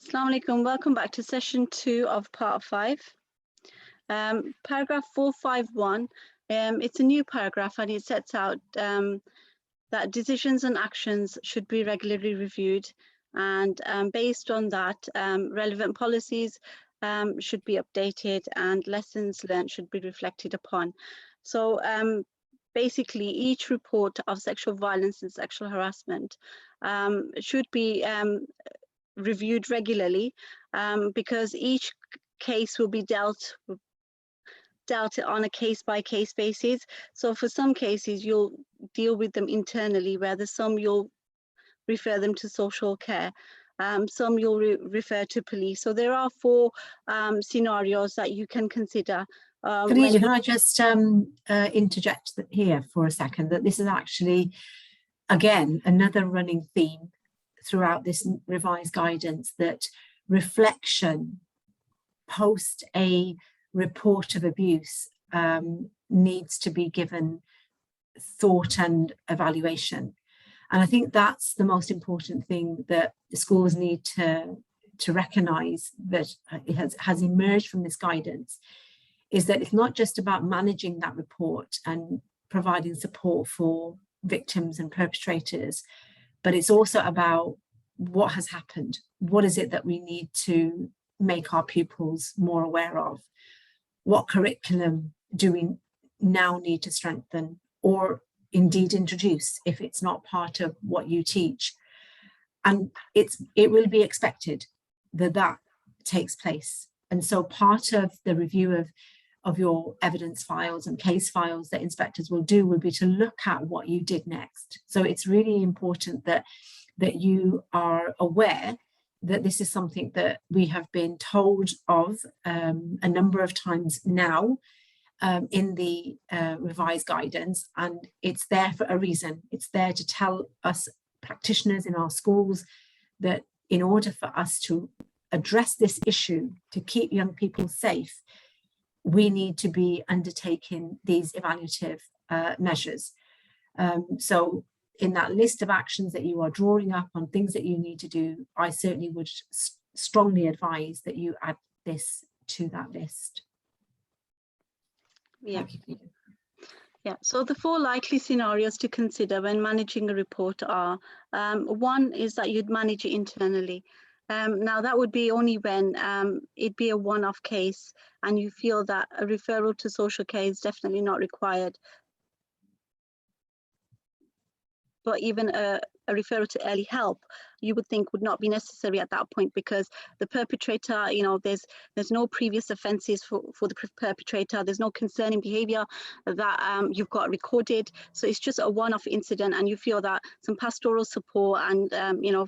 Assalamu alaikum. Welcome back to session 2 of part 5. Paragraph 451, it's a new paragraph and it sets out that decisions and actions should be regularly reviewed, and based on that, relevant policies should be updated and lessons learned should be reflected upon. So basically each report of sexual violence and sexual harassment should be reviewed regularly, because each case will be dealt on a case-by-case basis. So for some cases you'll deal with them internally, where there's some you'll refer them to social care, some you'll refer to police. So there are 4 scenarios that you can consider. Khadija, can I just interject here for a second, that this is actually, again, another running theme throughout this revised guidance, that reflection post a report of abuse needs to be given thought and evaluation. And I think that's the most important thing that the schools need to recognise, that it has emerged from this guidance, is that it's not just about managing that report and providing support for victims and perpetrators, but it's also about what has happened. What is it that we need to make our pupils more aware of? What curriculum do we now need to strengthen, or indeed introduce if it's not part of what you teach? And it will be expected that takes place. And so part of the review of your evidence files and case files that inspectors will do will be to look at what you did next. So it's really important that you are aware that this is something that we have been told of a number of times now in the revised guidance, and it's there for a reason. It's there to tell us practitioners in our schools that in order for us to address this issue, to keep young people safe, we need to be undertaking these evaluative measures. So in that list of actions that you are drawing up on things that you need to do, I certainly would strongly advise that you add this to that list. Yeah. Yeah, so the 4 likely scenarios to consider when managing a report are, 1 is that you'd manage it internally. Now that would be only when it'd be a one-off case and you feel that a referral to social care is definitely not required. But even a referral to early help, you would think would not be necessary at that point, because the perpetrator, you know, there's no previous offences for the perpetrator, there's no concerning behaviour that you've got recorded. So it's just a one-off incident, and you feel that some pastoral support and you know,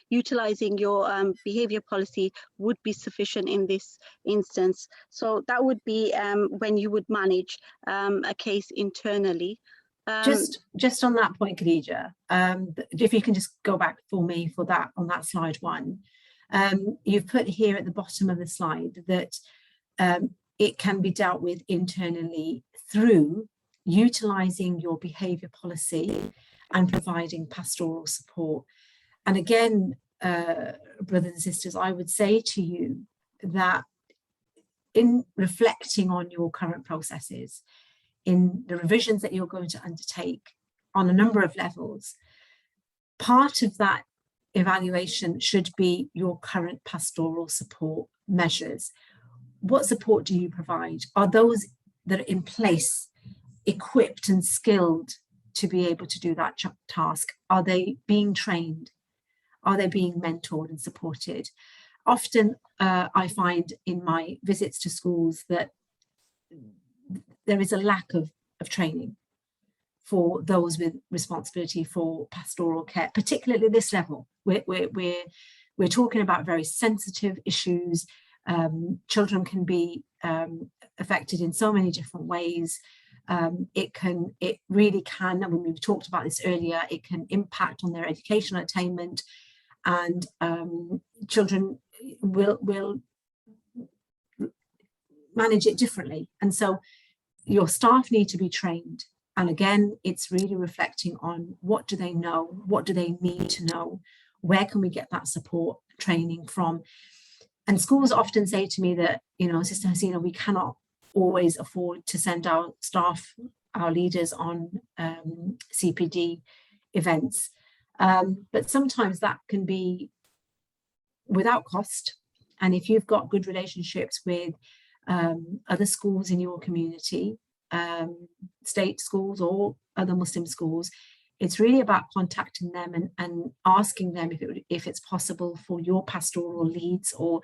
utilising your behaviour policy would be sufficient in this instance. So that would be when you would manage a case internally. Just on that point, Khadija, if you can just go back for me for that on that slide 1, you've put here at the bottom of the slide that it can be dealt with internally through utilising your behaviour policy and providing pastoral support. And again, brothers and sisters, I would say to you that in reflecting on your current processes, in the revisions that you're going to undertake on a number of levels, part of that evaluation should be your current pastoral support measures. What support do you provide? Are those that are in place equipped and skilled to be able to do that task? Are they being trained? Are they being mentored and supported? Often I find in my visits to schools that there is a lack of training for those with responsibility for pastoral care, particularly at this level. We're talking about very sensitive issues. Children can be affected in so many different ways. It really can, and we talked about this earlier, it can impact on their educational attainment, and children will manage it differently. And so your staff need to be trained. And again, it's really reflecting on what do they know, what do they need to know, where can we get that support training from? And schools often say to me that, you know, Sister Hasina, we cannot always afford to send our staff, our leaders on CPD events. But sometimes that can be without cost. And if you've got good relationships with other schools in your community, state schools or other Muslim schools, it's really about contacting them and asking them if it's possible for your pastoral leads or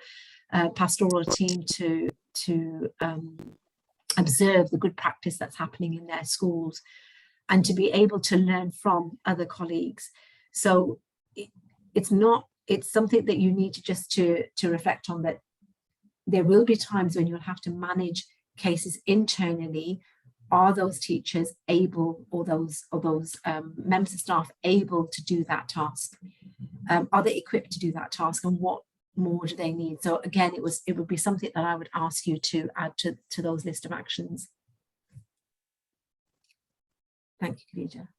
pastoral team to observe the good practice that's happening in their schools and to be able to learn from other colleagues. So it's something that you need to just to reflect on, that there will be times when you'll have to manage cases internally. Are those teachers able, or those members of staff able to do that task? Are they equipped to do that task, and what more do they need? So again, it would be something that I would ask you to add to those list of actions. Thank you, Khadija.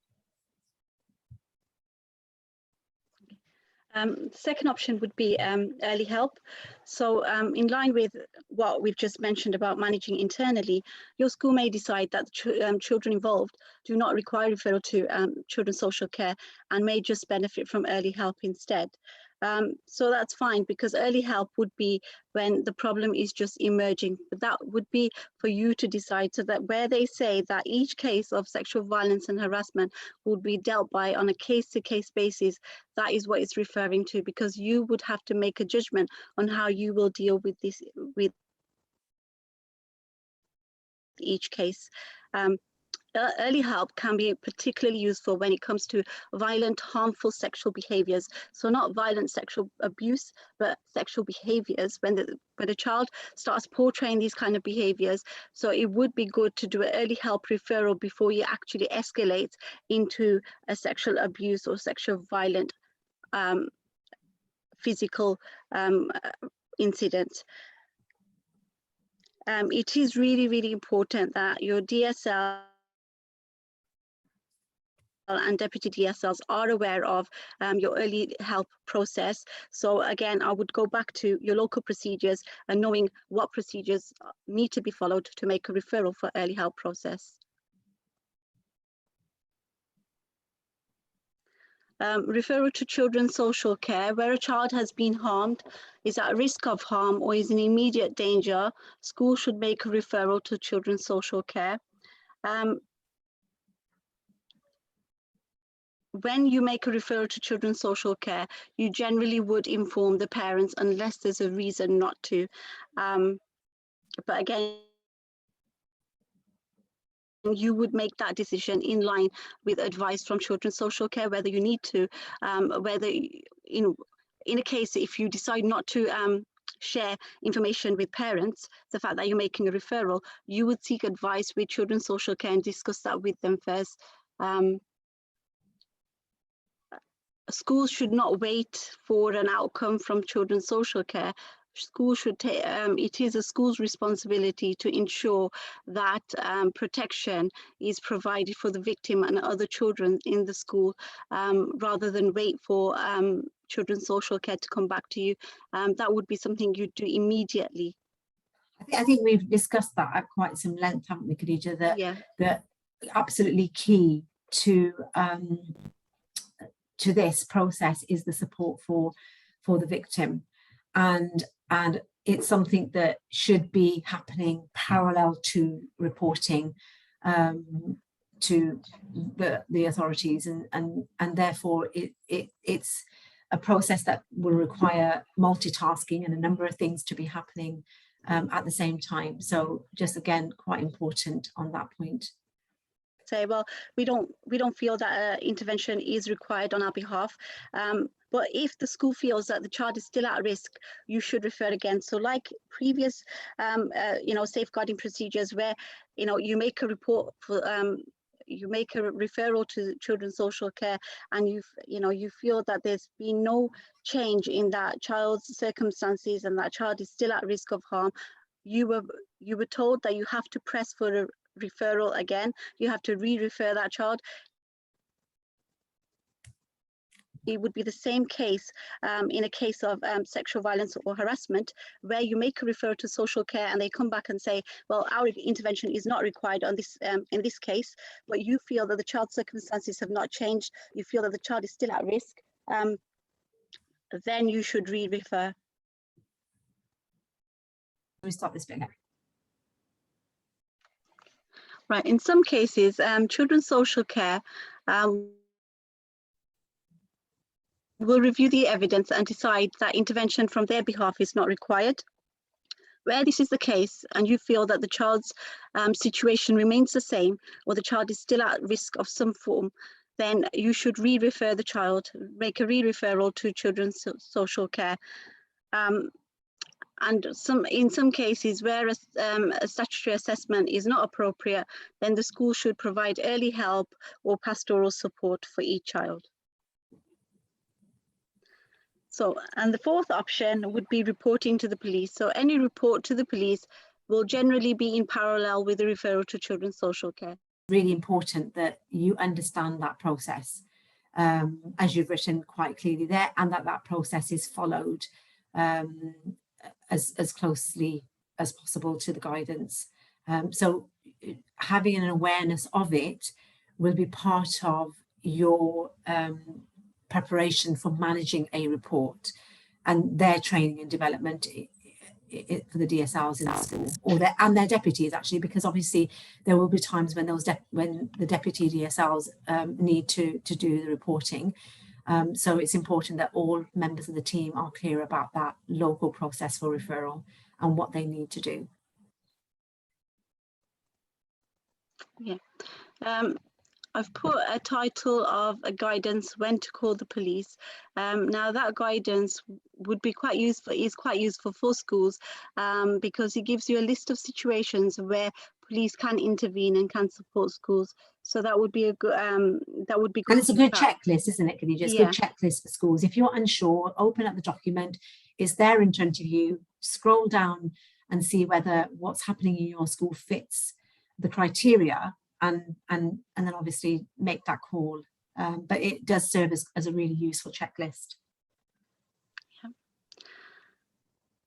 The second option would be early help. So in line with what we've just mentioned about managing internally, your school may decide that children involved do not require referral to children's social care and may just benefit from early help instead. So that's fine, because early help would be when the problem is just emerging, but that would be for you to decide, so that where they say that each case of sexual violence and harassment would be dealt by on a case-to-case basis, that is what it's referring to, because you would have to make a judgment on how you will deal with this, with each case. Early help can be particularly useful when it comes to violent, harmful sexual behaviors. So not violent sexual abuse, but sexual behaviors when the child starts portraying these kind of behaviors. So it would be good to do an early help referral before you actually escalate into a sexual abuse or sexual violent physical incident. It is really, really important that your DSL and deputy DSLs are aware of your early help process. So again, I would go back to your local procedures and knowing what procedures need to be followed to make a referral for early help process. Referral to children's social care. Where a child has been harmed, is at risk of harm, or is in immediate danger, school should make a referral to children's social care. When you make a referral to children's social care, you generally would inform the parents unless there's a reason not to. But again, you would make that decision in line with advice from children's social care, whether you need to, whether, in a case, if you decide not to share information with parents, the fact that you're making a referral, you would seek advice with children's social care and discuss that with them first. Schools should not wait for an outcome from children's social care. Schools should take, it is a school's responsibility to ensure that protection is provided for the victim and other children in the school, rather than wait for children's social care to come back to you. That would be something you'd do immediately. I think we've discussed that at quite some length, haven't we, Khadija? That, yeah. that absolutely key to this process is the support for the victim, and it's something that should be happening parallel to reporting to the authorities, and therefore it's a process that will require multitasking and a number of things to be happening at the same time. So just again, quite important on that point. Say, well, we don't feel that intervention is required on our behalf, but if the school feels that the child is still at risk, you should refer again. So like previous safeguarding procedures, where you make a report for you make a referral to children's social care, and you feel that there's been no change in that child's circumstances and that child is still at risk of harm, you were told that you have to press for a referral again. You have to re-refer that child. it would be the same case in a case of sexual violence or harassment, where you make a referral to social care and they come back and say, well, our intervention is not required on this in this case, but you feel that the child's circumstances have not changed, you feel that the child is still at risk, then you should re-refer. We stop this bit now. Right, in some cases, children's social care will review the evidence and decide that intervention from their behalf is not required. Where this is the case and you feel that the child's situation remains the same, or the child is still at risk of some form, then you should re-refer the child, make a re-referral to children's social care. And in some cases where a statutory assessment is not appropriate, then the school should provide early help or pastoral support for each child. So, and the fourth option would be reporting to the police. So any report to the police will generally be in parallel with the referral to children's social care. Really important that you understand that process, as you've written quite clearly there, and that process is followed as closely as possible to the guidance. So having an awareness of it will be part of your preparation for managing a report and their training and development for the DSLs in the school, or and their deputies, actually, because obviously there will be times when when the deputy DSLs need to do the reporting. So it's important that all members of the team are clear about that local process for referral and what they need to do. Yeah. I've put a title of a guidance when to call the police. Now that guidance would be quite useful, is quite useful for schools, because it gives you a list of situations where police can intervene and can support schools. So that would be a good, that would be good. And it's a good checklist, isn't it, Khadija? It's a good checklist for schools. If you're unsure, open up the document, it's there in front of you, scroll down and see whether what's happening in your school fits the criteria, and then obviously make that call. But it does serve as a really useful checklist. Yeah.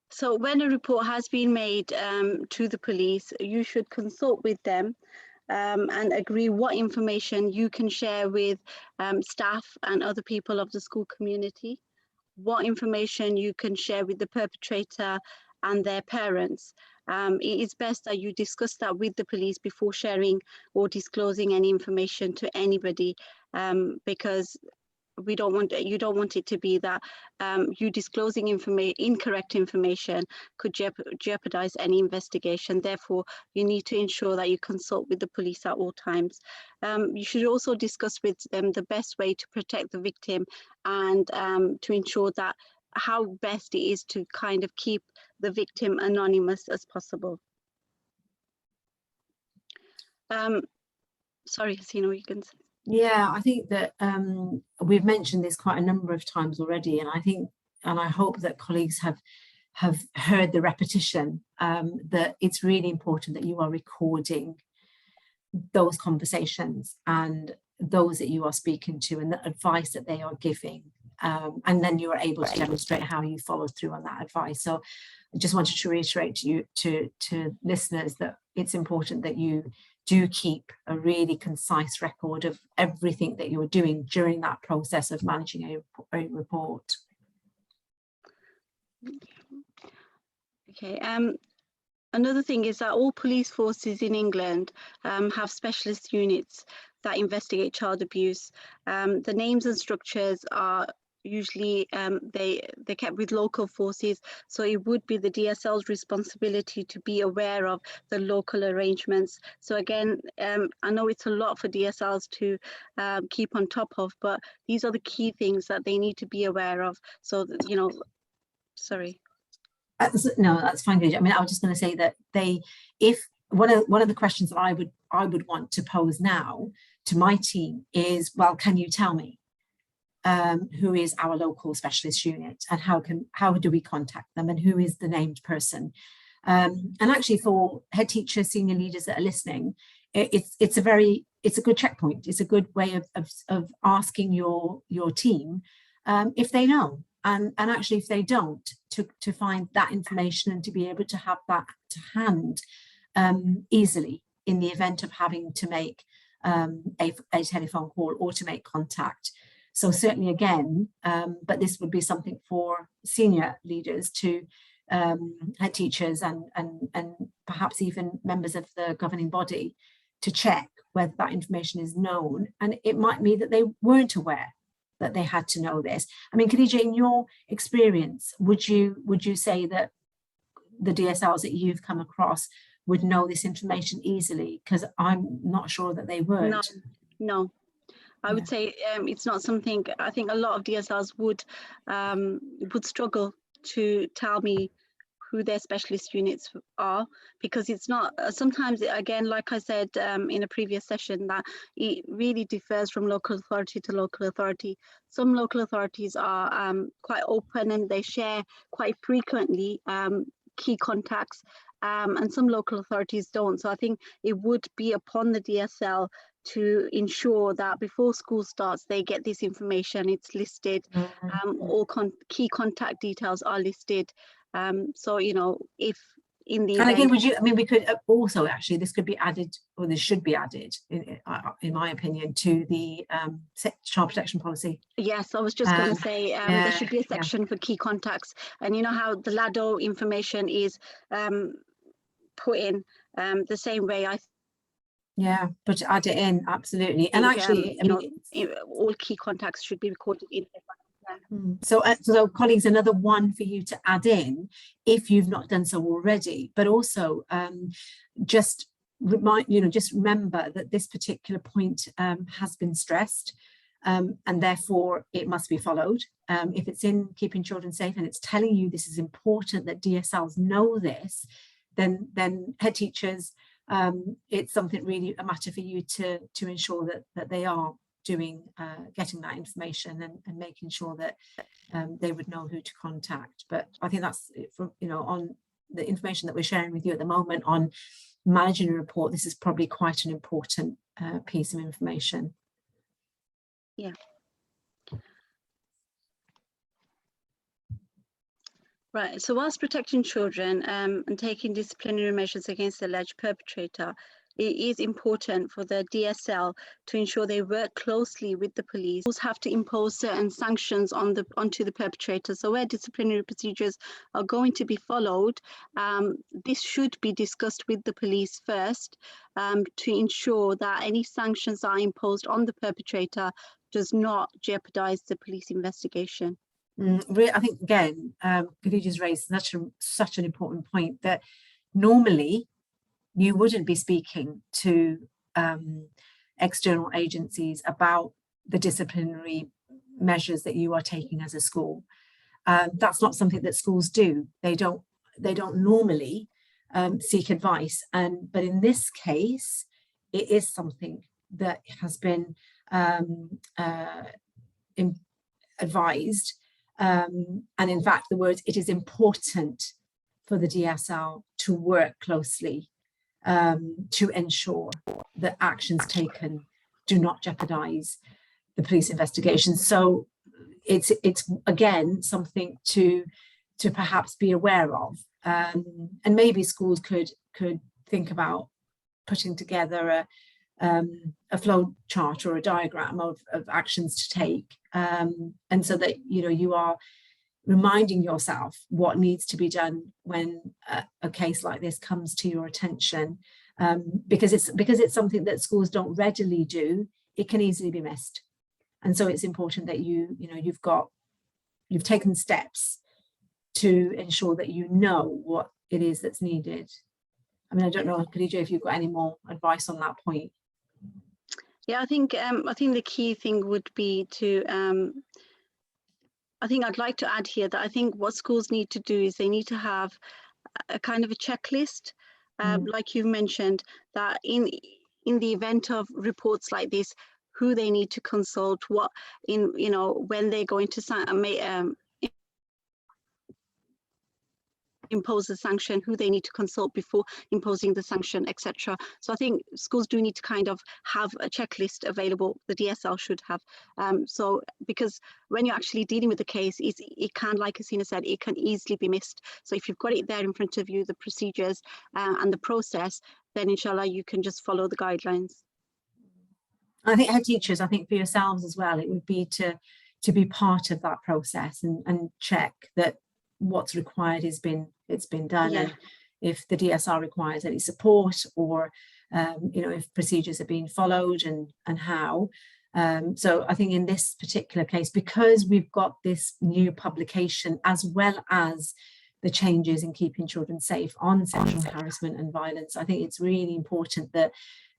So when a report has been made to the police, you should consult with them and agree what information you can share with staff and other people of the school community, what information you can share with the perpetrator and their parents. It is best that you discuss that with the police before sharing or disclosing any information to anybody, because you don't want it to be that you disclosing incorrect information could jeopardize any investigation. Therefore, you need to ensure that you consult with the police at all times. You should also discuss with them the best way to protect the victim and to ensure that how best it is to kind of keep the victim anonymous as possible. Sorry, Hasina, you can say. Yeah, I think that we've mentioned this quite a number of times already, and I hope that colleagues have heard the repetition, that it's really important that you are recording those conversations and those that you are speaking to and the advice that they are giving, and then you are able to demonstrate how you followed through on that advice. So I just wanted to reiterate to listeners that it's important that you do keep a really concise record of everything that you're doing during that process of managing a report. Okay. Another thing is that all police forces in England have specialist units that investigate child abuse. The names and structures are usually they're kept with local forces, so it would be the DSL's responsibility to be aware of the local arrangements. So again, I know it's a lot for DSLs to keep on top of, but these are the key things that they need to be aware of. So that, you know, sorry. No, that's fine. I mean, I was just going to say that if one of the questions that I would want to pose now to my team is, well, can you tell me who is our local specialist unit and how do we contact them and who is the named person? And actually, for head teachers, senior leaders that are listening, it's a good checkpoint. It's a good way of asking your team if they know, and actually if they don't, to find that information and to be able to have that to hand easily in the event of having to make a telephone call or to make contact. So certainly again, but this would be something for senior leaders to head teachers and perhaps even members of the governing body to check whether that information is known. And it might be that they weren't aware that they had to know this. I mean, Khadija, in your experience, would you say that the DSLs that you've come across would know this information easily? Because I'm not sure that they would. No. I would say it's not something. I think a lot of DSLs would struggle to tell me who their specialist units are, because it's not, sometimes again, like I said in a previous session, that it really differs from local authority to local authority. Some local authorities are quite open and they share quite frequently key contacts, and some local authorities don't. So I think it would be upon the DSL to ensure that before school starts, they get this information, it's listed, all key contact details are listed. So, you know, if in the and event, again, we could also, actually, this could be added, or this should be added, in my opinion, to the child protection policy. Yes, I was just going to say there should be a section for key contacts, and you know how the LADO information is put in the same way. But add it in, absolutely. And actually, all key contacts should be recorded in. So colleagues, another one for you to add in if you've not done so already, but also just remember that this particular point has been stressed, and therefore it must be followed. If it's in keeping children safe and it's telling you this is important, that DSLs know this, then head teachers, it's something really a matter for you to ensure that they are doing getting that information and making sure that they would know who to contact. But I think that's from, on the information that we're sharing with you at the moment on managing a report, this is probably quite an important piece of information. Yeah. Right, so whilst protecting children and taking disciplinary measures against the alleged perpetrator, it is important for the DSL to ensure they work closely with the police. Schools have to impose certain sanctions onto the perpetrator. So where disciplinary procedures are going to be followed, this should be discussed with the police first to ensure that any sanctions that are imposed on the perpetrator does not jeopardize the police investigation. I think again, Khadija's raised such an important point that normally you wouldn't be speaking to external agencies about the disciplinary measures that you are taking as a school. That's not something that schools do. They don't normally seek advice, but in this case, it is something that has been advised. And in fact, the words, it is important for the DSL to work closely to ensure that actions taken do not jeopardize the police investigation. So it's again something to perhaps be aware of, and maybe schools could think about putting together a flow chart or a diagram of actions to take, and so that you are reminding yourself what needs to be done when a case like this comes to your attention, because it's something that schools don't readily do. It can easily be missed, and so it's important that you've taken steps to ensure that you know what it is that's needed. I mean, I don't know, Khadija, if you've got any more advice on that point. Yeah, I think the key thing would be to I think I'd like to add here that I think what schools need to do is they need to have a kind of a checklist, like you've mentioned, that in the event of reports like this, who they need to consult, what when they're going to impose the sanction, who they need to consult before imposing the sanction, etc. So I think schools do need to kind of have a checklist available. The DSL should have. So because when you're actually dealing with the case, it can, like Hasina said, it can easily be missed. So if you've got it there in front of you, the procedures and the process, then inshallah you can just follow the guidelines. I think head teachers, I think for yourselves as well, it would be to be part of that process and check that what's required it's been done. Yeah. And if the DSR requires any support, or you know, if procedures are being followed and how. So I think in this particular case, because we've got this new publication as well as the changes in keeping children safe on sexual harassment and violence, I think it's really important that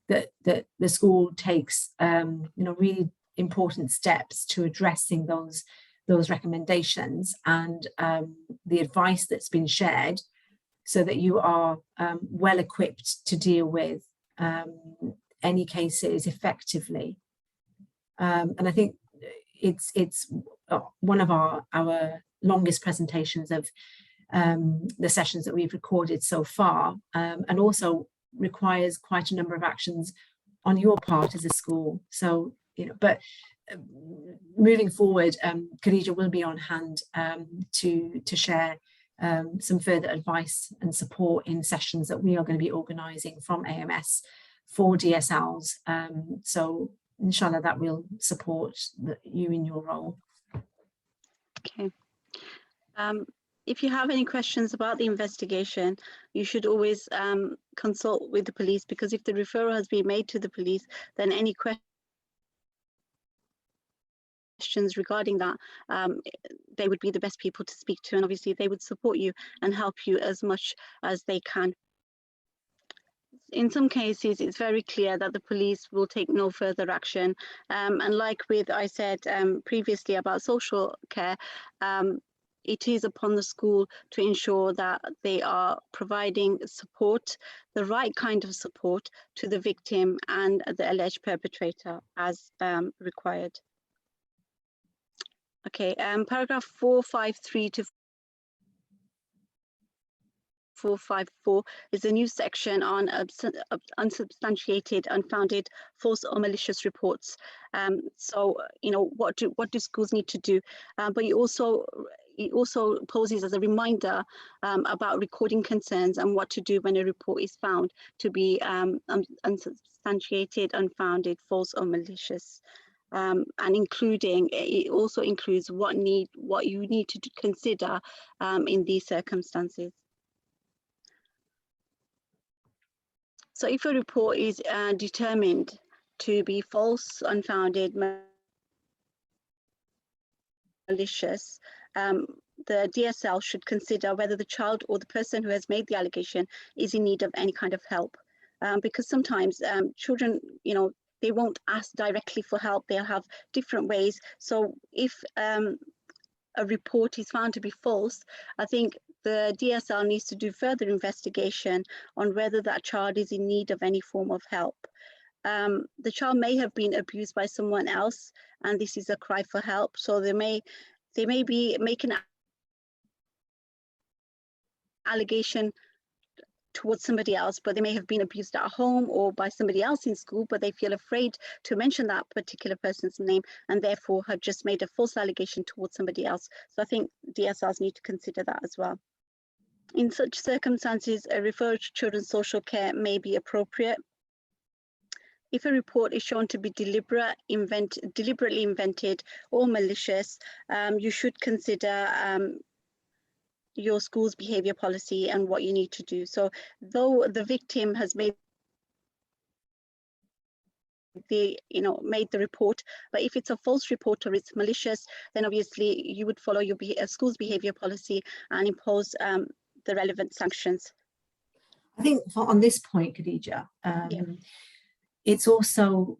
the school takes you know, really important steps to addressing those recommendations and the advice that's been shared, so that you are well equipped to deal with any cases effectively. And I think it's one of our longest presentations of the sessions that we've recorded so far, and also requires quite a number of actions on your part as a school. So, you know, but moving forward, Khadija will be on hand to share some further advice and support in sessions that we are going to be organising from AMS for DSLs. So inshallah that will support you in your role. Okay. If you have any questions about the investigation, you should always consult with the police, because if the referral has been made to the police, then any questions regarding that, they would be the best people to speak to, and obviously they would support you and help you as much as they can. In some cases, it's very clear that the police will take no further action. And like I said previously about social care, it is upon the school to ensure that they are providing support, the right kind of support, to the victim and the alleged perpetrator as required. Okay, paragraph 453 to 454 is a new section on unsubstantiated, unfounded, false or malicious reports. So, you know, what do schools need to do? But it also poses as a reminder about recording concerns and what to do when a report is found to be unsubstantiated, unfounded, false or malicious. And it also includes what you need to consider in these circumstances. So if a report is determined to be false, unfounded, malicious, the DSL should consider whether the child or the person who has made the allegation is in need of any kind of help. Because sometimes children, you know, they won't ask directly for help, they'll have different ways. So if a report is found to be false, I think the DSL needs to do further investigation on whether that child is in need of any form of help. The child may have been abused by someone else, and this is a cry for help. So they may be making an allegation towards somebody else, but they may have been abused at home or by somebody else in school, but they feel afraid to mention that particular person's name and therefore have just made a false allegation towards somebody else. So I think DSLs need to consider that as well. In such circumstances, a referral to children's social care may be appropriate. If a report is shown to be deliberately invented or malicious, you should consider your school's behavior policy and what you need to do. So though the victim has made the report, but if it's a false report or it's malicious, then obviously you would follow your school's behavior policy and impose the relevant sanctions. I think on this point, Khadija, it's also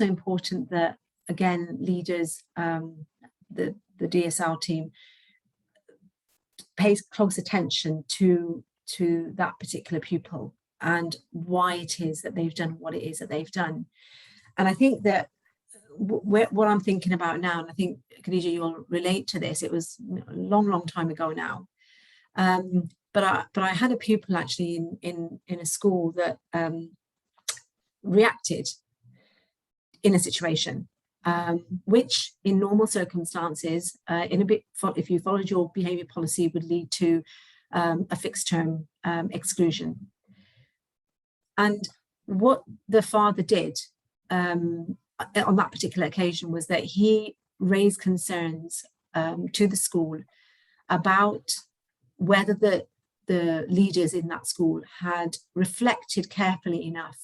important that, again, leaders, the DSL team, pays close attention to that particular pupil and why it is that they've done what it is that they've done. And I think that what I'm thinking about now, and I think, Khadija, you'll relate to this, it was a long time ago now, But I had a pupil actually in a school that reacted in a situation, which in normal circumstances, if you followed your behaviour policy, would lead to a fixed term exclusion. And what the father did on that particular occasion was that he raised concerns to the school about whether the leaders in that school had reflected carefully enough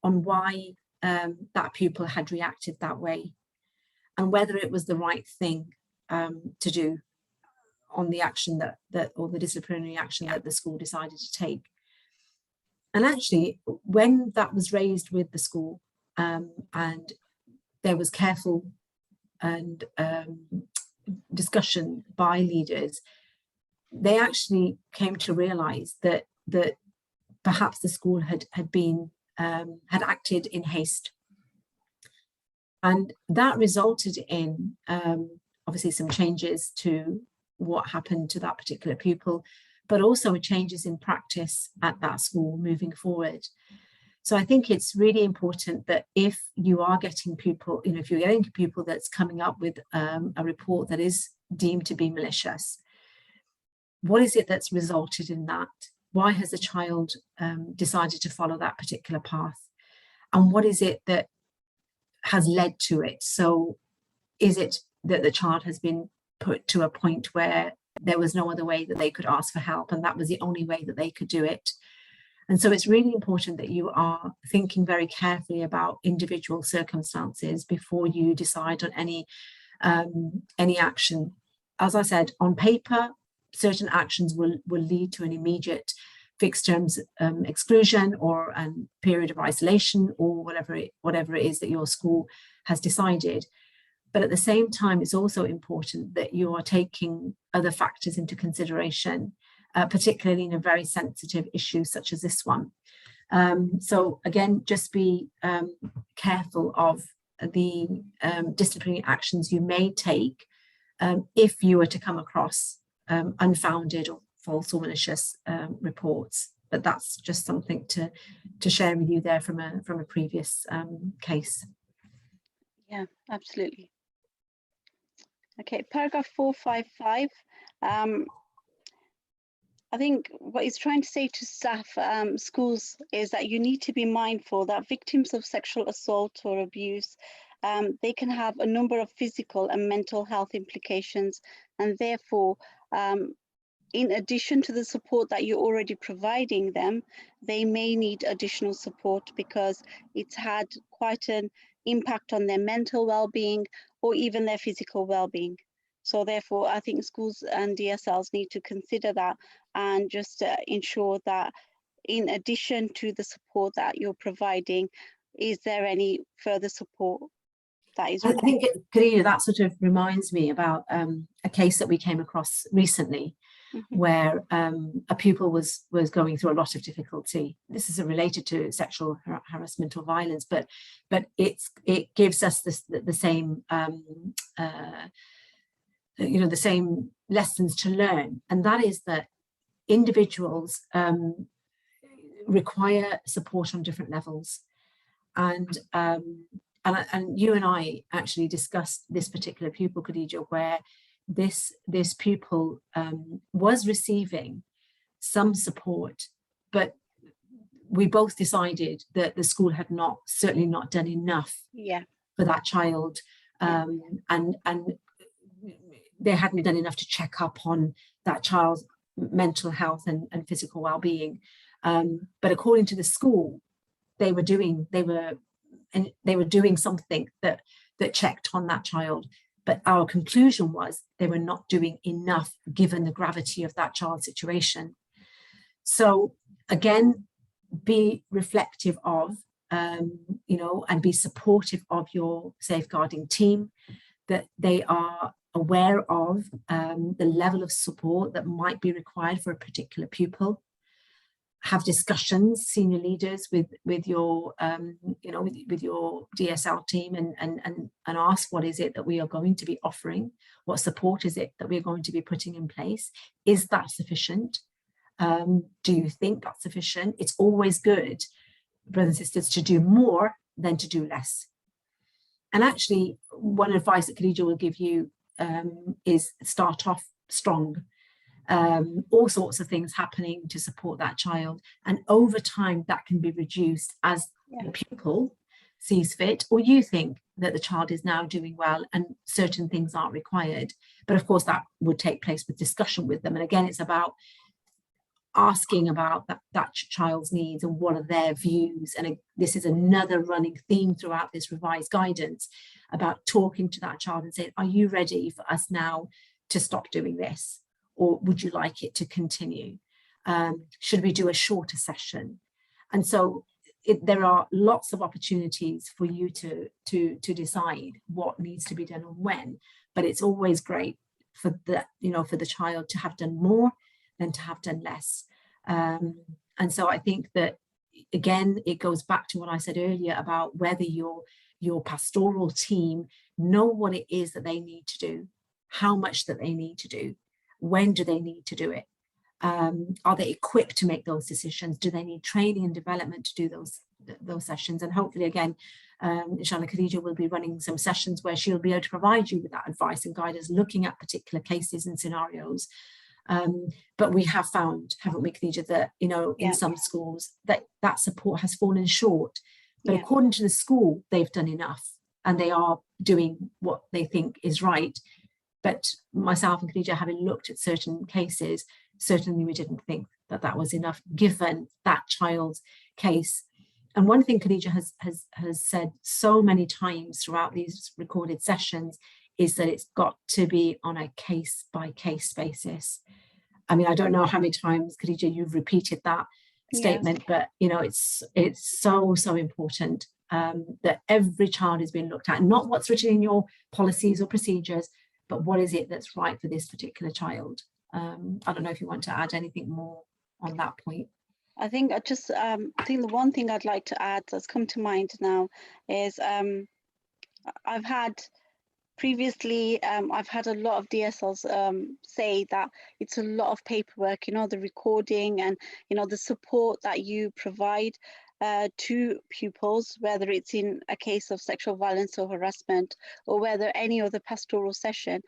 on why that pupil had reacted that way, and whether it was the right thing to do on the action or the disciplinary action that the school decided to take. And actually, when that was raised with the school, and there was careful and discussion by leaders, they actually came to realize that perhaps the school had acted in haste, and that resulted in obviously some changes to what happened to that particular pupil, but also changes in practice at that school moving forward. So I think it's really important that if you are getting pupil, if you're getting a pupil that's coming up with a report that is deemed to be malicious, what is it that's resulted in that? Why has the child decided to follow that particular path? And what is it that has led to it? So is it that the child has been put to a point where there was no other way that they could ask for help, and that was the only way that they could do it? And so it's really important that you are thinking very carefully about individual circumstances before you decide on any action. As I said, on paper, certain actions will lead to an immediate fixed terms exclusion or a period of isolation, or whatever it is that your school has decided. But at the same time, it's also important that you are taking other factors into consideration, particularly in a very sensitive issue such as this one. So again, just be careful of the disciplinary actions you may take if you were to come across unfounded or false or malicious reports. But that's just something to share with you there from a previous case. Yeah, absolutely. Okay, paragraph 455. I think what he's trying to say to staff, schools, is that you need to be mindful that victims of sexual assault or abuse, they can have a number of physical and mental health implications, and therefore, in addition to the support that you're already providing them, they may need additional support because it's had quite an impact on their mental well-being or even their physical well-being. So therefore, I think schools and DSLs need to consider that and just ensure that in addition to the support that you're providing, is there any further support that is required? I think, Karina, that sort of reminds me about a case that we came across recently, where a pupil was going through a lot of difficulty. This is related to sexual harassment or violence, but it gives us the same the same lessons to learn, and that is that individuals require support on different levels, and you and I actually discussed this particular pupil, Khadija, where this pupil was receiving some support, but we both decided that the school had certainly not done enough for that child, and they hadn't done enough to check up on that child's mental health and physical well-being. But according to the school, they were doing something that checked on that child. But our conclusion was they were not doing enough given the gravity of that child's situation. So again, be reflective of, and be supportive of your safeguarding team, that they are aware of the level of support that might be required for a particular pupil. have discussions, senior leaders with your with your DSL team, and ask, what is it that we are going to be offering? What support is it that we're going to be putting in place? Is that sufficient? Do you think that's sufficient? It's always good, brothers and sisters, to do more than to do less. And actually, one advice that Khadija will give you is start off strong. All sorts of things happening to support that child, and over time that can be reduced as the pupil sees fit, or you think that the child is now doing well and certain things aren't required. But of course that would take place with discussion with them, and again it's about asking about that child's needs and what are their views. And this is another running theme throughout this revised guidance, about talking to that child and saying, are you ready for us now to stop doing this, or would you like it to continue? Should we do a shorter session? And so there are lots of opportunities for you to decide what needs to be done and when, but it's always great for the child to have done more than to have done less. And so I think that, again, it goes back to what I said earlier about whether your pastoral team know what it is that they need to do, how much that they need to do, when do they need to do it, are they equipped to make those decisions, do they need training and development to do those sessions. And hopefully, again, inshallah, Khadija will be running some sessions where she'll be able to provide you with that advice and guidance, looking at particular cases and scenarios. But we have found, haven't we, Khadija, that in some schools that support has fallen short. But according to the school, they've done enough and they are doing what they think is right. But myself and Khadija, having looked at certain cases, certainly we didn't think that was enough given that child's case. And one thing Khadija has said so many times throughout these recorded sessions is that it's got to be on a case-by-case basis. I mean, I don't know how many times, Khadija, you've repeated that statement, but it's so important that every child is being looked at, not what's written in your policies or procedures, but what is it that's right for this particular child. I don't know if you want to add anything more on that point. I think I think the one thing I'd like to add that's come to mind now is I've had previously, I've had a lot of DSLs say that it's a lot of paperwork, the recording and, the support that you provide to pupils, whether it's in a case of sexual violence or harassment, or whether any other pastoral session,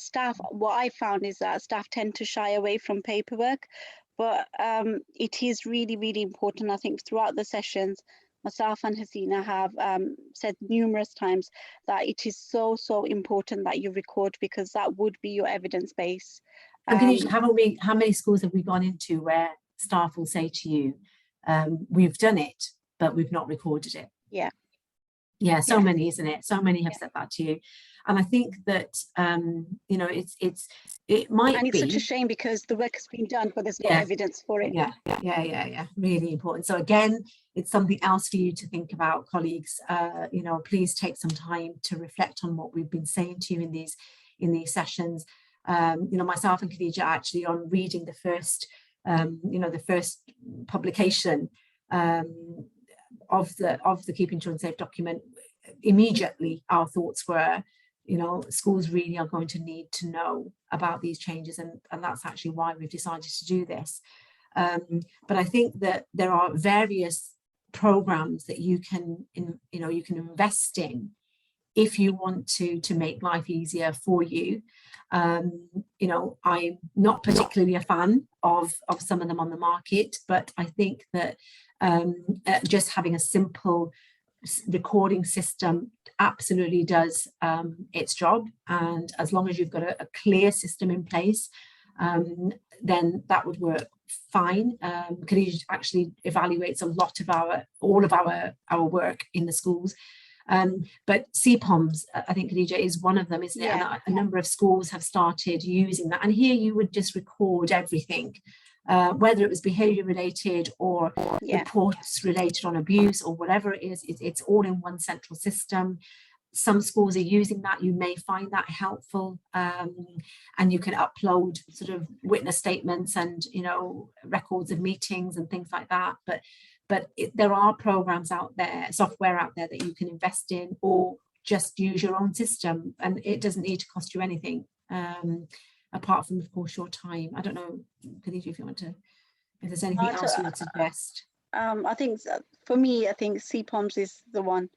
staff, what I found is that staff tend to shy away from paperwork, but it is really, really important. I think throughout the sessions, myself and Hasina have said numerous times that it is so important that you record, because that would be your evidence base. How many schools have we gone into where staff will say to you, we've done it, but we've not recorded it? So many, isn't it? So many have said that to you. And I think that it might be, and it's such a shame because the work has been done, but there's no evidence for it. Really important. So again, it's something else for you to think about, colleagues. Please take some time to reflect on what we've been saying to you in these sessions. Myself and Khadija actually on reading the first publication of the Keeping Children Safe document. Immediately our thoughts were, schools really are going to need to know about these changes, and that's actually why we've decided to do this. But I think that there are various programs that you can invest in if you want to make life easier for you. I'm not particularly a fan of some of them on the market, but I think that just having a simple recording system absolutely does its job, and as long as you've got a clear system in place, then that would work fine. Khadija actually evaluates all of our work in the schools, but CPOMs, I think, Khadija, is one of them, isn't it? And a number of schools have started using that, and here you would just record everything, whether it was behaviour related or reports related on abuse or whatever it is. It's all in one central system. some schools are using that. You may find that helpful, and you can upload sort of witness statements and, you know, records of meetings and things like that. But there are programs out there, software out there that you can invest in, or just use your own system, and it doesn't need to cost you anything, apart from, of course, your time. I don't know, Khadija, if you want to, if there's anything else you would suggest. I think for me, I think CPOMS is the one,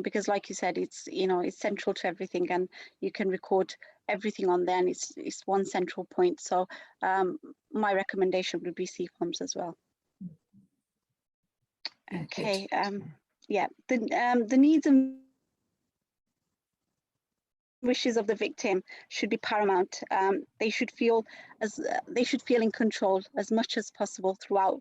because like you said, it's, you know, it's central to everything, and you can record everything on there, and it's one central point. So my recommendation would be CPOMS as well. Okay. Yeah, the needs and wishes of the victim should be paramount. They should feel in control as much as possible throughout,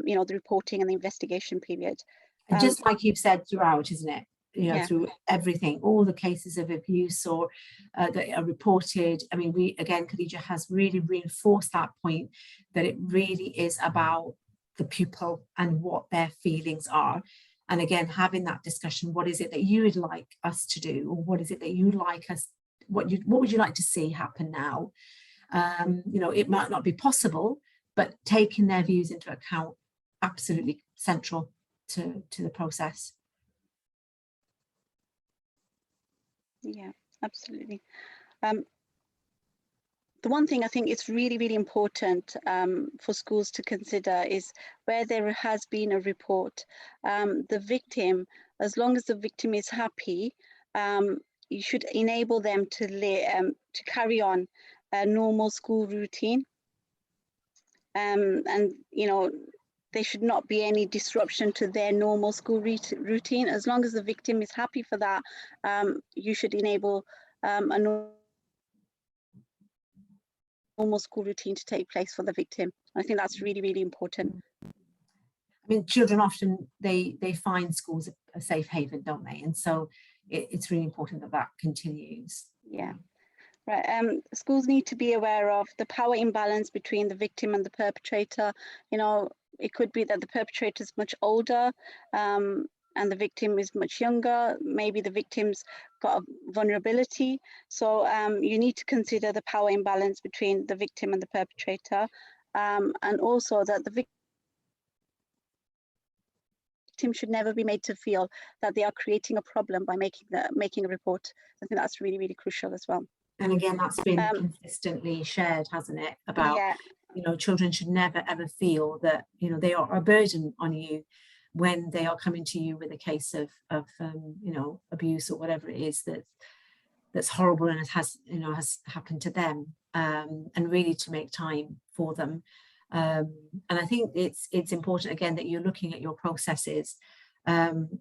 you know, the reporting and the investigation period. And just like you've said throughout, isn't it? You know, Yeah. through everything, all the cases of abuse or that are reported. I mean, Khadija has really reinforced that point, that it really is about the pupil and what their feelings are. And again, having that discussion, what is it that you would like us to do, or what is it that you'd like us, what would you like to see happen now? You know, it might not be possible, but taking their views into account, absolutely central to the process. Yeah, absolutely. The one thing I think is really important for schools to consider is where there has been a report, the victim, as long as the victim is happy, you should enable them to carry on a normal school routine. And, you know, there should not be any disruption to their normal school routine. As long as the victim is happy for that, you should enable a normal school routine to take place for the victim. I think that's really important. I mean, children often, they find schools a safe haven, don't they? And so it's really important that that continues. Yeah. Right. Schools need to be aware of the power imbalance between the victim and the perpetrator. You know, it could be that the perpetrator is much older, and the victim is much younger. Maybe the victim's got a vulnerability. So you need to consider the power imbalance between the victim and the perpetrator, and also that the victim should never be made to feel that they are creating a problem by making a report. I think that's really crucial as well. And again, that's been consistently shared, hasn't it? About, yeah. You know, children should never ever feel that, you know, they are a burden on you when they are coming to you with a case of you know, abuse or whatever it is that's horrible and it has happened to them, and really to make time for them. And I think it's important again that you're looking at your processes. I'm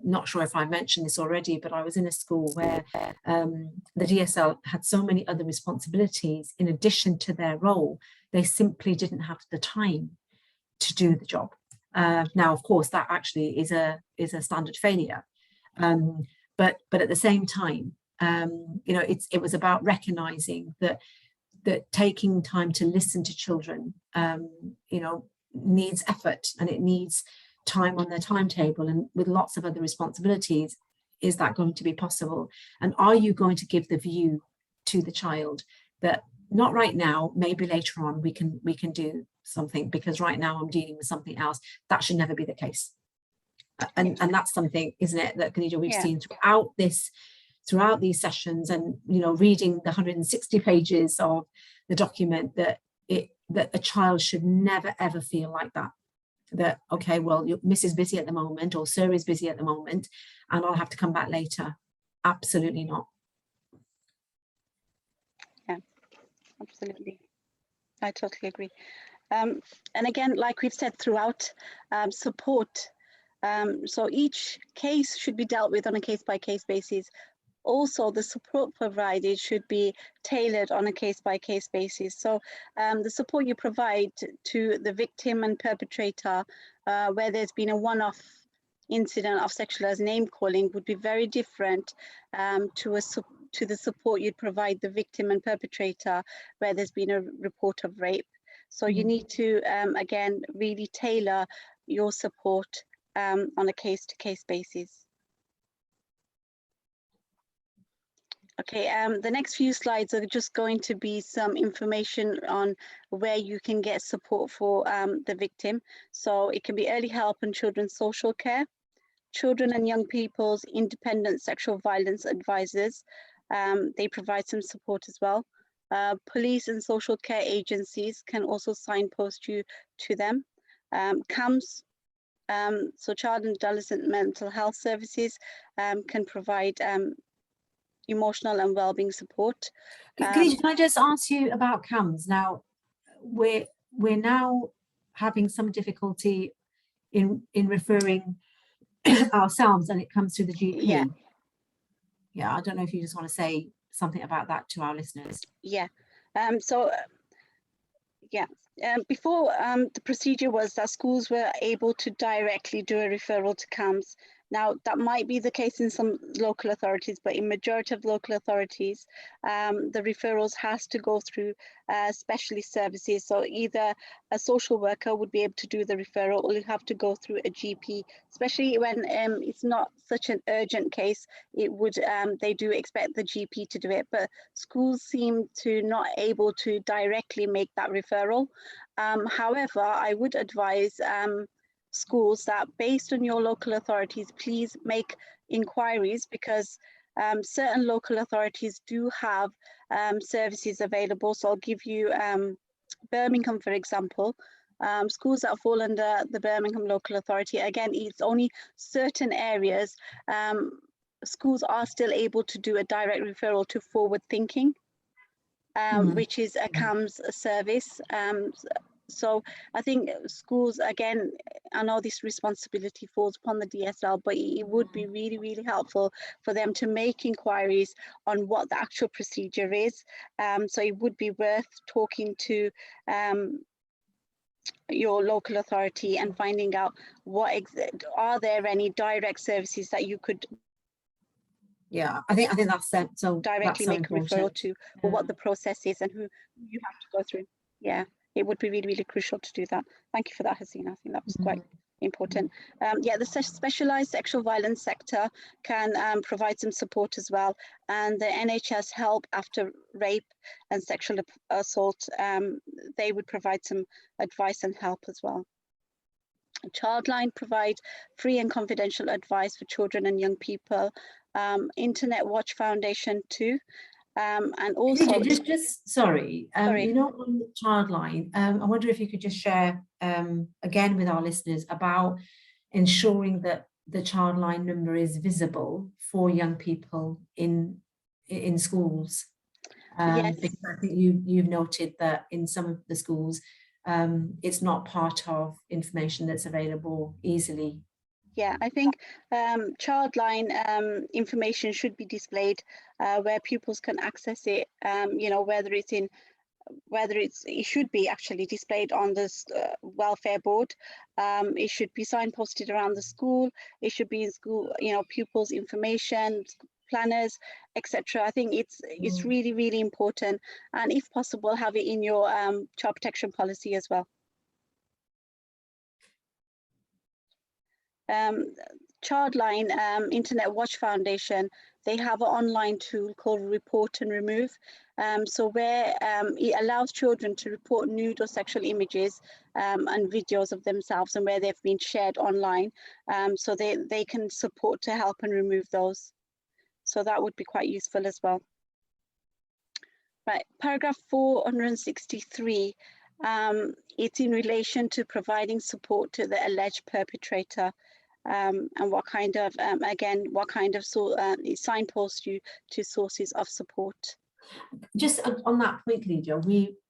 not sure if I mentioned this already, but I was in a school where the DSL had so many other responsibilities in addition to their role. They simply didn't have the time to do the job. Now, of course, that actually is a standard failure, but at the same time, you know, it was about recognizing that taking time to listen to children, you know, needs effort, and it needs time on their timetable, and with lots of other responsibilities. Is that going to be possible? And are you going to give the view to the child that not right now, maybe later on we can do something, because right now I'm dealing with something else? That should never be the case. And that's something, isn't it, that Khadija, we've seen throughout these sessions, and, you know, reading the 160 pages of the document, that a child should never ever feel like that okay, well, Miss is busy at the moment, or Sir is busy at the moment, and I'll have to come back later. Absolutely not. Yeah, absolutely. I totally agree. And again, like we've said throughout, support. So each case should be dealt with on a case-by-case basis. Also, the support provided should be tailored on a case-by-case basis. So the support you provide to the victim and perpetrator, where there's been a one-off incident of sexualized name calling, would be very different to the support you'd provide the victim and perpetrator where there's been a report of rape. So you need to, again, really tailor your support on a case-to-case basis. Okay, the next few slides are just going to be some information on where you can get support for the victim. So it can be early help and children's social care, children and young people's independent sexual violence advisors. They provide some support as well. Police and social care agencies can also signpost you to them. CAMS, so child and adolescent mental health services, can provide emotional and well-being support. Can I just ask you about CAMS? Now, we're now having some difficulty in referring ourselves, and it comes through the GP. Yeah, I don't know if you just want to say something about that to our listeners. Yeah. Before the procedure was that schools were able to directly do a referral to CAMS. Now, that might be the case in some local authorities, but in majority of local authorities, the referrals has to go through specialist services. So either a social worker would be able to do the referral, or you have to go through a GP, especially when it's not such an urgent case. It would they do expect the GP to do it, but schools seem to not able to directly make that referral. However, I would advise schools that based on your local authorities, please make inquiries, because certain local authorities do have services available. So I'll give you Birmingham, for example. Schools that fall under the Birmingham local authority, again, it's only certain areas. Schools are still able to do a direct referral to forward thinking, which is a CAMS service. So I think schools, again, I know this responsibility falls upon the DSL, but it would be really, really helpful for them to make inquiries on what the actual procedure is. So it would be worth talking to your local authority and finding out are there any direct services that you could I think that's so directly make important. a referral to, or what the process is and who you have to go through. Yeah, it would be really, really crucial to do that. Thank you for that, Hasina. I think that was quite important. The specialised sexual violence sector can provide some support as well, and the NHS Help After Rape and Sexual Assault, they would provide some advice and help as well. Childline provide free and confidential advice for children and young people. Internet Watch Foundation too. And also sorry, you know, on Childline, I wonder if you could just share again with our listeners about ensuring that the Childline number is visible for young people in schools. Yes. Because I think you've noted that in some of the schools, it's not part of information that's available easily. Yeah, I think Childline information should be displayed where pupils can access it. You know, it should be actually displayed on this welfare board. It should be signposted around the school. It should be in school, you know, pupils' information, planners, etc. I think it's really, really important, and if possible, have it in your child protection policy as well. Childline Internet Watch Foundation, they have an online tool called Report and Remove. So where it allows children to report nude or sexual images and videos of themselves and where they've been shared online, so they can support to help and remove those. So that would be quite useful as well. Right, paragraph 463, it's in relation to providing support to the alleged perpetrator. And what kind of signpost you to sources of support. Just on that point, Lydia,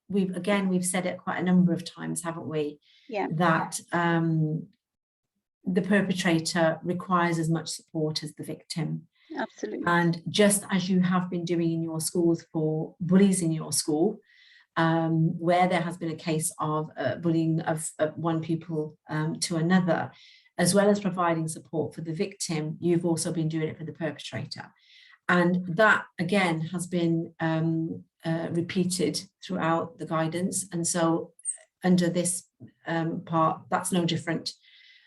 we've said it quite a number of times, haven't we? Yeah. That the perpetrator requires as much support as the victim. Absolutely. And just as you have been doing in your schools for bullies in your school, where there has been a case of bullying of one pupil to another, as well as providing support for the victim, you've also been doing it for the perpetrator. And that, again, has been repeated throughout the guidance. And so under this part, that's no different.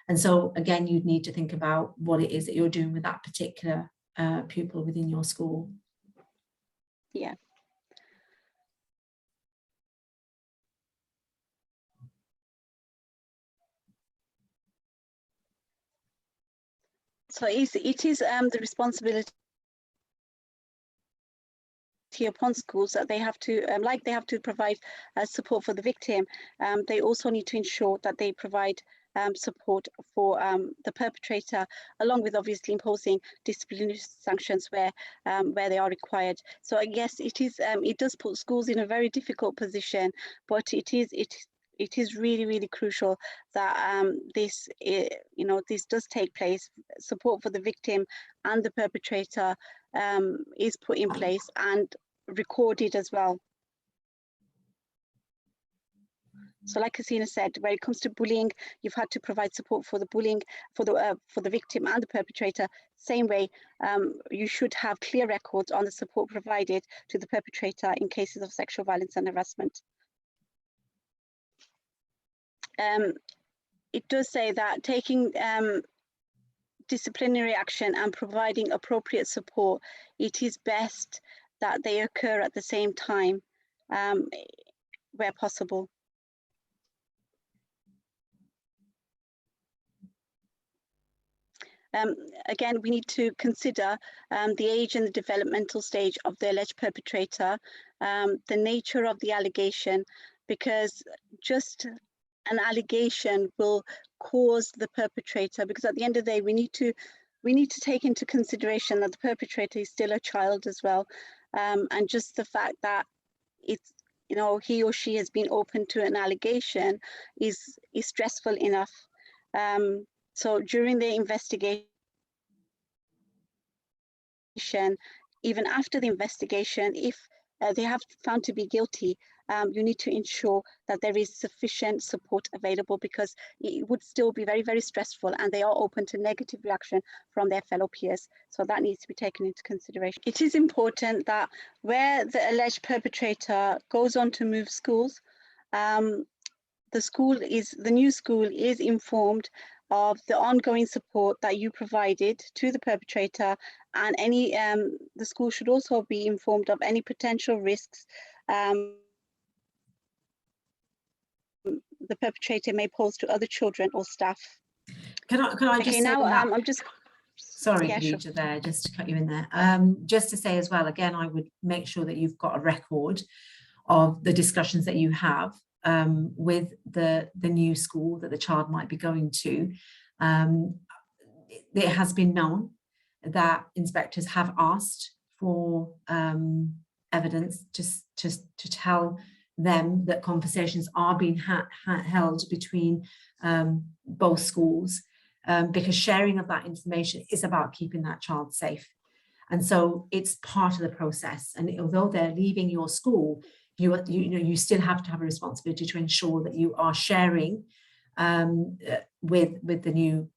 And so, again, you'd need to think about what it is that you're doing with that particular pupil within your school. Yeah. So it is the responsibility upon schools that they have to, like they have to provide support for the victim, they also need to ensure that they provide support for the perpetrator, along with obviously imposing disciplinary sanctions where they are required. So I guess it does put schools in a very difficult position, but it is really, really crucial that this does take place. Support for the victim and the perpetrator is put in place and recorded as well. So like Hasina said, when it comes to bullying, you've had to provide support for the bullying, for the victim and the perpetrator. Same way, you should have clear records on the support provided to the perpetrator in cases of sexual violence and harassment. It does say that taking disciplinary action and providing appropriate support, it is best that they occur at the same time where possible. Again, we need to consider the age and the developmental stage of the alleged perpetrator, the nature of the allegation, because just an allegation will cause the perpetrator, because at the end of the day, we need to take into consideration that the perpetrator is still a child as well, and just the fact that it's, you know, he or she has been open to an allegation is stressful enough. So during the investigation, even after the investigation, if they have found to be guilty, you need to ensure that there is sufficient support available, because it would still be very, very stressful, and they are open to negative reaction from their fellow peers. So that needs to be taken into consideration. It is important that where the alleged perpetrator goes on to move schools, the new school is informed of the ongoing support that you provided to the perpetrator, and any the school should also be informed of any potential risks the perpetrator may pose to other children or staff. Can I just okay, say now that? I'm just Sorry, yeah, Khadija, sure. there, just to cut you in there. Just to say as well, again, I would make sure that you've got a record of the discussions that you have with the new school that the child might be going to. It has been known that inspectors have asked for evidence just to tell them that conversations are being held between both schools, because sharing of that information is about keeping that child safe. And so it's part of the process. And although they're leaving your school, you still have to have a responsibility to ensure that you are sharing with the new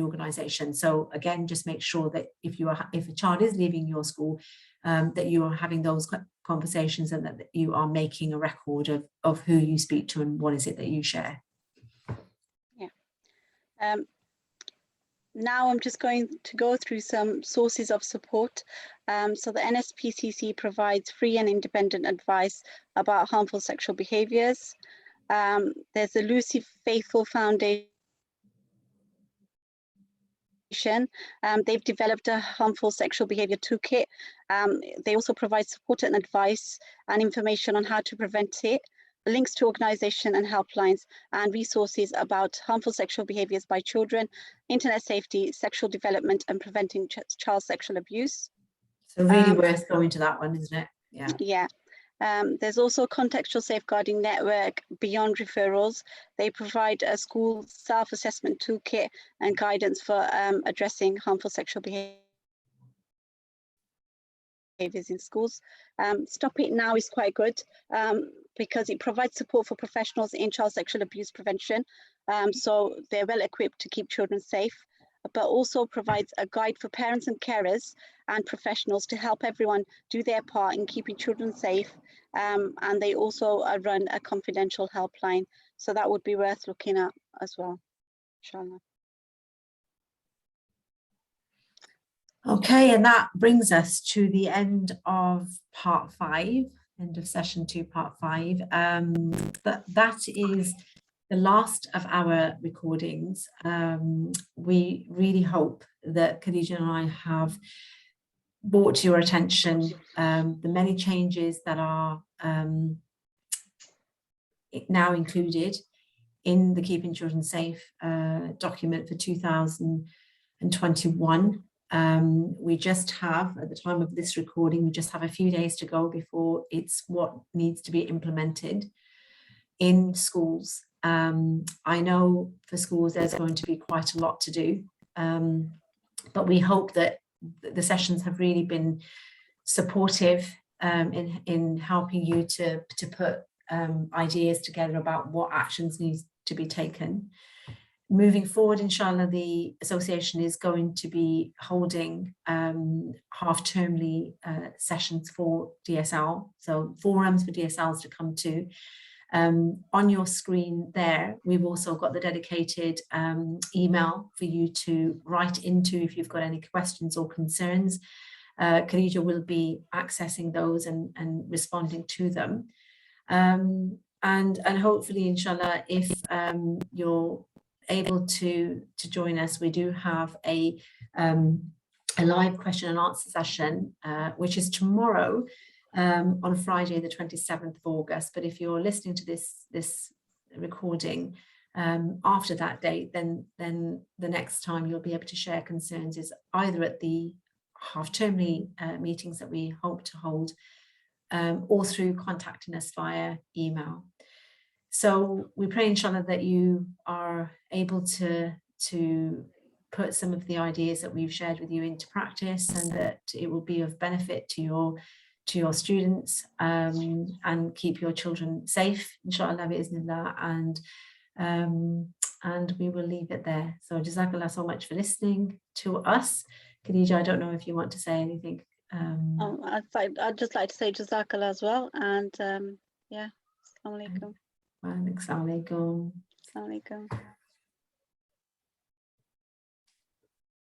organization. So again, just make sure that if a child is leaving your school, that you are having those conversations, and that you are making a record of who you speak to and what is it that you share. Yeah. Now I'm just going to go through some sources of support. So the NSPCC provides free and independent advice about harmful sexual behaviours. There's the Lucy Faithful Foundation. They've developed a harmful sexual behaviour toolkit. They also provide support and advice and information on how to prevent it, links to organisation and helplines, and resources about harmful sexual behaviours by children, internet safety, sexual development, and preventing child sexual abuse. So really worth going to that one, isn't it? Yeah. Yeah. There's also Contextual Safeguarding Network Beyond Referrals. They provide a school self-assessment toolkit and guidance for addressing harmful sexual behaviours in schools. Stop It Now is quite good because it provides support for professionals in child sexual abuse prevention. So they're well equipped to keep children safe, but also provides a guide for parents and carers and professionals to help everyone do their part in keeping children safe. And they also run a confidential helpline. So that would be worth looking at as well, inshallah. Okay, and that brings us to the end of part 5, end of session 2, part 5. That is the last of our recordings. We really hope that Khadija and I have brought to your attention the many changes that are now included in the Keeping Children Safe document for 2021. We just have, at the time of this recording, we just have a few days to go before it's what needs to be implemented in schools. I know for schools there's going to be quite a lot to do, but we hope that the sessions have really been supportive in helping you to put ideas together about what actions need to be taken. Moving forward, inshallah, the association is going to be holding half-termly sessions for DSL, so forums for DSLs to come to. On your screen there, we've also got the dedicated email for you to write into if you've got any questions or concerns. Khadija will be accessing those and responding to them. And hopefully, inshallah, if you're able to join us, we do have a live question and answer session, which is tomorrow on Friday, the 27th of August. But if you're listening to this recording after that date, then the next time you'll be able to share concerns is either at the half-termly meetings that we hope to hold, or through contacting us via email. So we pray, inshallah, that you are able to put some of the ideas that we've shared with you into practice, and that it will be of benefit to your students, and keep your children safe, inshallah, bi'iznillah, and we will leave it there. So jazakallah so much for listening to us. Khadija, I don't know if you want to say anything. I'd just like to say jazakallah as well, and yeah, assalamu alaikum. Wa alaikum. Assalamu alaikum.